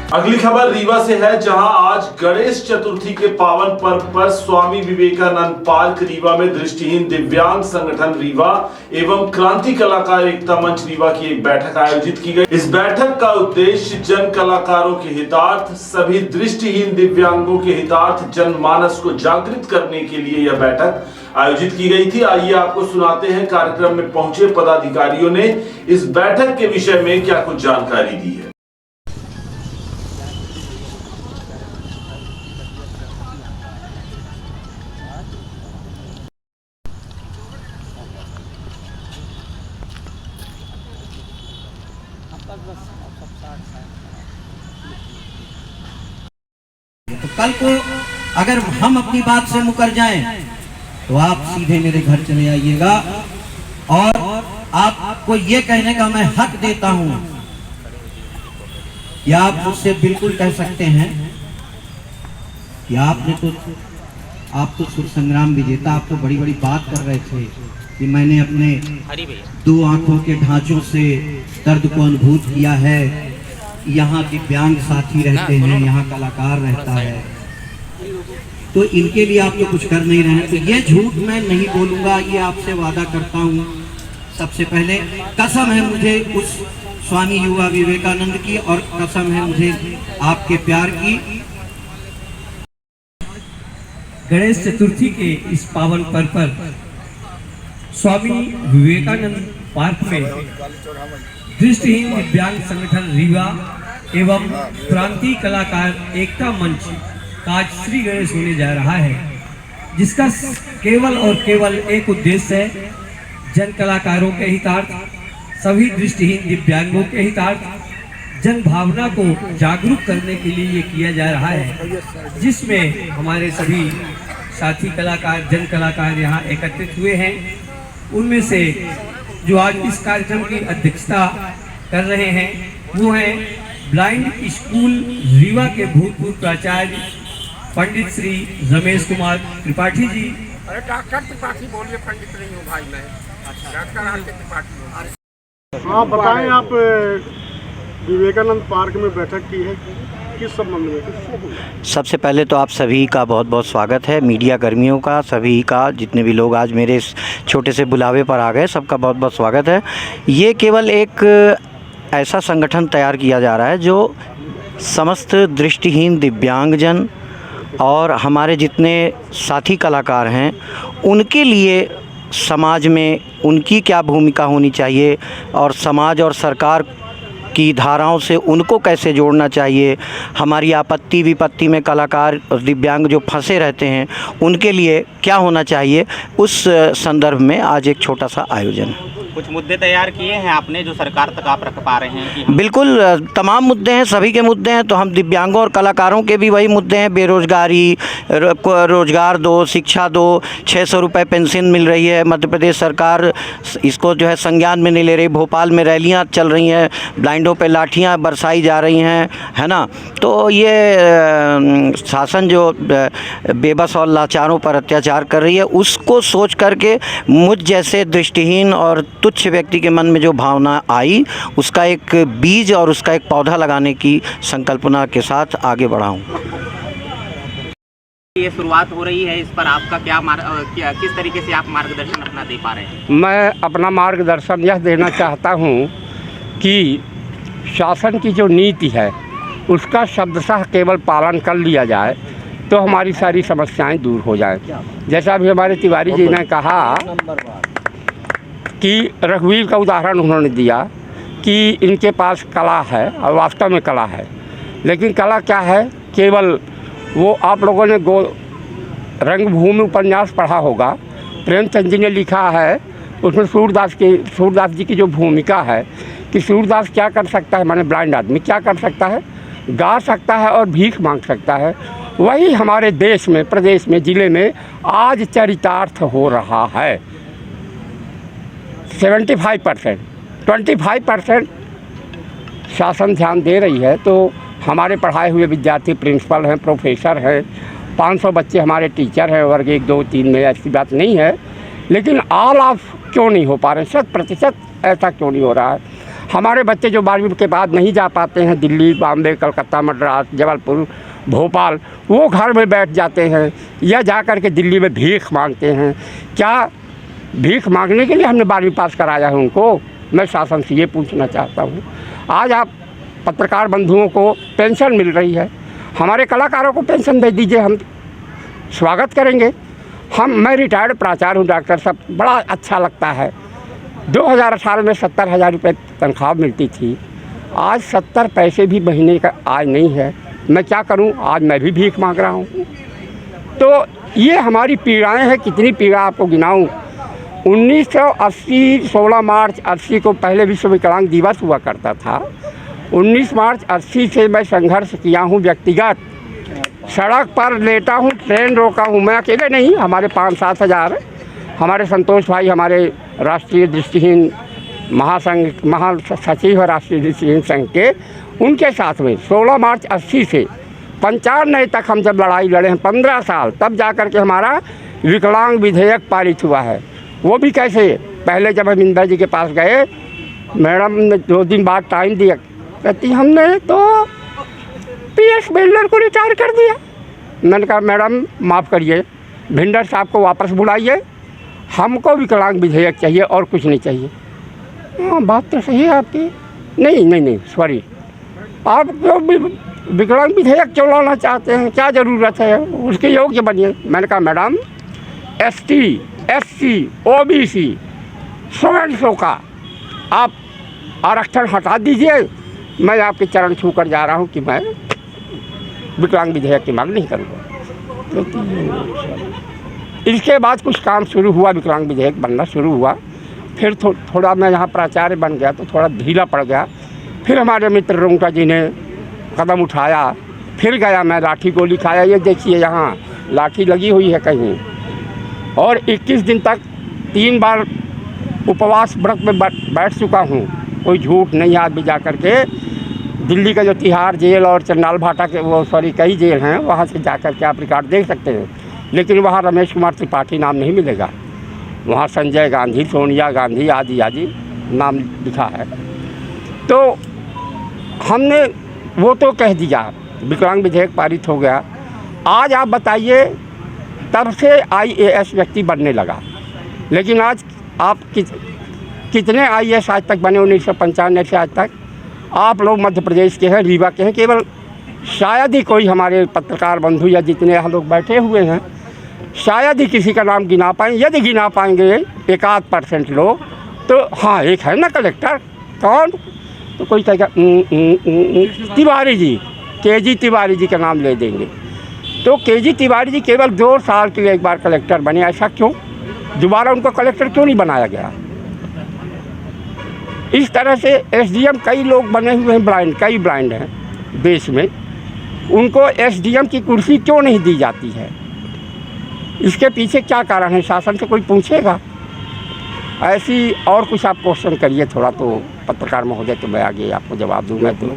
अगली खबर रीवा से है, जहां आज गणेश चतुर्थी के पावन पर्व पर स्वामी विवेकानंद पार्क रीवा में दृष्टिहीन दिव्यांग संगठन रीवा एवं क्रांति कलाकार एकता मंच रीवा की एक बैठक आयोजित की गई। इस बैठक का उद्देश्य जन कलाकारों के हितार्थ, सभी दृष्टिहीन दिव्यांगों के हितार्थ जनमानस को जागृत करने के लिए यह बैठक आयोजित की गई थी। आइए आपको सुनाते हैं कार्यक्रम में पहुंचे पदाधिकारियों ने इस बैठक के विषय में क्या कुछ जानकारी दी है। तो कल को अगर हम अपनी बात से मुकर जाएं तो आप सीधे मेरे घर चले आइएगा और आपको ये कहने का मैं हक देता हूं कि आप मुझसे बिल्कुल कह सकते हैं कि आप तो सुर संग्राम विजेता, आप तो बड़ी बड़ी बात कर रहे थे कि मैंने अपने दो आंखों के ढांचों से दर्द को अनुभूत किया है। यहाँ दिव्यांग साथी रहते हैं, यहाँ कलाकार रहता है, तो इनके लिए आप तो कुछ कर नहीं रहे हैं। तो ये झूठ मैं नहीं बोलूँगा, ये आपसे वादा करता हूँ। सबसे पहले कसम है मुझे उस स्वामी युवा विवेकानंद की और कसम है मुझे आपके प्यार की। गणेश चतुर्थी के इस पावन पर्व पर स्वामी विवेकानंद पार्क में दृष्टिहीन दिव्यांग संगठन रीवा एवं क्रांति कलाकार एकता मंच का आज श्री गणेश होने जा रहा है, जिसका केवल और केवल एक उद्देश्य है जन कलाकारों के हितार्थ, सभी दृष्टिहीन दिव्यांगों के हितार्थ, जन भावना को जागरूक करने के लिए ये किया जा रहा है, जिसमें हमारे सभी साथी कलाकार, जन कलाकार यहाँ एकत्रित हुए हैं। उनमें से जो आज इस कार्यक्रम की अध्यक्षता कर रहे हैं वो हैं ब्लाइंड स्कूल रीवा के भूतपूर्व प्राचार्य पंडित श्री रमेश कुमार त्रिपाठी जी। अरे डॉक्टर त्रिपाठी बोलिए, पंडित नहीं हूँ भाई मैं, डॉक्टर आरके त्रिपाठी। हाँ बताएं, आप विवेकानंद पार्क में बैठक की है, किस संबंध में? सबसे पहले तो आप सभी का बहुत बहुत स्वागत है, मीडिया कर्मियों का, सभी का, जितने भी लोग आज मेरे इस छोटे से बुलावे पर आ गए, सबका बहुत बहुत स्वागत है। ये केवल एक ऐसा संगठन तैयार किया जा रहा है जो समस्त दृष्टिहीन दिव्यांगजन और हमारे जितने साथी कलाकार हैं उनके लिए समाज में उनकी क्या भूमिका होनी चाहिए और समाज और सरकार की धाराओं से उनको कैसे जोड़ना चाहिए, हमारी आपत्ति विपत्ति में कलाकार और दिव्यांग जो फंसे रहते हैं उनके लिए क्या होना चाहिए, उस संदर्भ में आज एक छोटा सा आयोजन है। कुछ मुद्दे तैयार किए हैं आपने जो सरकार तक आप रख पा रहे हैं कि बिल्कुल तमाम मुद्दे हैं, सभी के मुद्दे हैं। तो हम दिव्यांगों और कलाकारों के भी वही मुद्दे हैं, बेरोजगारी, रोजगार दो, शिक्षा दो, 600 रुपये पेंशन मिल रही है, मध्य प्रदेश सरकार इसको जो है संज्ञान में नहीं ले रही, भोपाल में रैलियां चल रही हैं, ब्लाइंडों पे लाठियां बरसाई जा रही हैं, है ना। तो ये शासन जो बेबस और लाचारों पर अत्याचार कर रही है उसको सोच करके मुझ जैसे दृष्टिहीन और तुच्छ व्यक्ति के मन में जो भावना आई उसका एक बीज और उसका एक पौधा लगाने की संकल्पना के साथ आगे बढ़ा हूँ। ये शुरुआत हो रही है, इस पर आपका क्या किस तरीके से आप मार्गदर्शन अपना दे पा रहे हैं? मैं अपना मार्गदर्शन यह देना चाहता हूँ कि शासन की जो नीति है उसका शब्दशः केवल पालन कर लिया जाए तो हमारी सारी समस्याएं दूर हो जाएं। जैसा अभी हमारे तिवारी जी ने कहा कि रघुवीर का उदाहरण उन्होंने दिया कि इनके पास कला है और वास्तव में कला है, लेकिन कला क्या है, केवल वो आप लोगों ने रंगभूमि उपन्यास पढ़ा होगा, प्रेमचंद जी ने लिखा है उसमें सूरदास जी की जो भूमिका है कि सूरदास क्या कर सकता है, माने ब्लाइंड आदमी क्या कर सकता है, गा सकता है और भीख मांग सकता है। वही हमारे देश में, प्रदेश में, ज़िले में आज चरितार्थ हो रहा है। 75%, 25% शासन ध्यान दे रही है, तो हमारे पढ़ाए हुए विद्यार्थी प्रिंसिपल हैं, प्रोफेसर हैं, 500 बच्चे हमारे टीचर हैं, वर्ग 1, 2, 3 में, ऐसी बात नहीं है। लेकिन ऑल ऑफ क्यों नहीं हो पा रहे, 100% ऐसा क्यों नहीं हो रहा है? हमारे बच्चे जो 12वीं के बाद नहीं जा पाते हैं दिल्ली, बॉम्बे, कलकत्ता, मद्रास, जबलपुर, भोपाल, वो घर में बैठ जाते हैं या जा कर के दिल्ली में भीख मांगते हैं। क्या भीख मांगने के लिए हमने 12वीं पास कराया है उनको? मैं शासन से ये पूछना चाहता हूँ। आज आप पत्रकार बंधुओं को पेंशन मिल रही है, हमारे कलाकारों को पेंशन दे दीजिए, हम स्वागत करेंगे। मैं रिटायर्ड प्राचार्य हूँ डॉक्टर साहब, बड़ा अच्छा लगता है। 2018 में 70,000 रुपये तनख्वाह मिलती थी, आज 70 पैसे भी महीने का आज नहीं है। मैं क्या करूँ, आज मैं भी भीख मांग रहा हूँ। तो ये हमारी पीड़ाएं हैं, कितनी पीड़ा आपको गिनाऊँ। 1980 16 मार्च 80 को पहले विश्व विकलांग दिवस हुआ करता था। 19 मार्च 80 से मैं संघर्ष किया हूँ व्यक्तिगत, सड़क पर लेटा हूँ, ट्रेन रोका हूँ। मैं अकेले नहीं, हमारे 5-7 हज़ार हमारे संतोष भाई, हमारे राष्ट्रीय दृष्टिहीन महासंघ महासचिव है राष्ट्रीय दृष्टिहीन संघ के, उनके साथ में 16 मार्च 80 से 95 तक हम जब लड़ाई लड़े हैं, 15 साल, तब जा कर के हमारा विकलांग विधेयक पारित हुआ है। वो भी कैसे, पहले जब हम इंदिरा जी के पास गए, मैडम ने 2 दिन बाद टाइम दिया, कहती हमने तो PS बिल्डर को रिटायर कर दिया। मैंने कहा मैडम माफ़ करिए, भिंडर साहब को वापस बुलाइए, हमको विकलांग विधेयक चाहिए और कुछ नहीं चाहिए। हाँ बात तो सही है आपकी, नहीं सॉरी, आप क्यों विकलांग विधेयक क्यों लाना चाहते हैं, क्या ज़रूरत है, उसके योग्य बनिए। मैंने कहा मैडम ST SC OBC 100 का आप आरक्षण हटा दीजिए, मैं आपके चरण छू कर जा रहा हूँ कि मैं विकलांग विधेयक की मांग नहीं करूँगा। इसके बाद कुछ काम शुरू हुआ, विकलांग विधेयक बनना शुरू हुआ। फिर थोड़ा मैं यहाँ प्राचार्य बन गया तो थोड़ा ढीला पड़ गया। फिर हमारे मित्र रुंगटा जी ने कदम उठाया, फिर गया मैं, लाठी गोली खाया। ये देखिए यहाँ लाठी लगी हुई है कहीं, और 21 दिन तक 3 बार उपवास व्रत में बैठ चुका हूँ। कोई झूठ नहीं। आज भी जा कर के दिल्ली का जो तिहाड़ जेल और चंडाल भाटा के कई जेल हैं, वहाँ से जा कर के आप रिकॉर्ड देख सकते हैं। लेकिन वहाँ रमेश कुमार त्रिपाठी नाम नहीं मिलेगा, वहाँ संजय गांधी, सोनिया गांधी आदि नाम लिखा है। तो हमने वो तो कह दिया, विकलांग विधेयक पारित हो गया। आज आप बताइए, तब से IAS व्यक्ति बनने लगा, लेकिन आज आप कितने IAS आज तक बने? 1995 से आज तक आप लोग मध्य प्रदेश के हैं, रीवा के हैं, केवल शायद ही कोई हमारे पत्रकार बंधु या जितने यहाँ लोग बैठे हुए हैं, शायद ही किसी का नाम गिना पाएँ। यदि गिना पाएंगे 1-8% लोग, तो हाँ एक है ना कलेक्टर, कौन, तो कोई कहेगा तिवारी जी, KG तिवारी जी का नाम ले देंगे। तो KG तिवारी जी केवल 2 साल के लिए एक बार कलेक्टर बने, ऐसा क्यों? दोबारा उनको कलेक्टर क्यों नहीं बनाया गया? इस तरह से SDM कई लोग बने हुए हैं ब्लाइंड, कई ब्लाइंड हैं देश में, उनको SDM की कुर्सी क्यों नहीं दी जाती है? इसके पीछे क्या कारण है? शासन से कोई पूछेगा? ऐसी और कुछ आप क्वेश्चन करिए थोड़ा, तो पत्रकार महोदय, तो मैं आगे आपको जवाब दूंगा। तो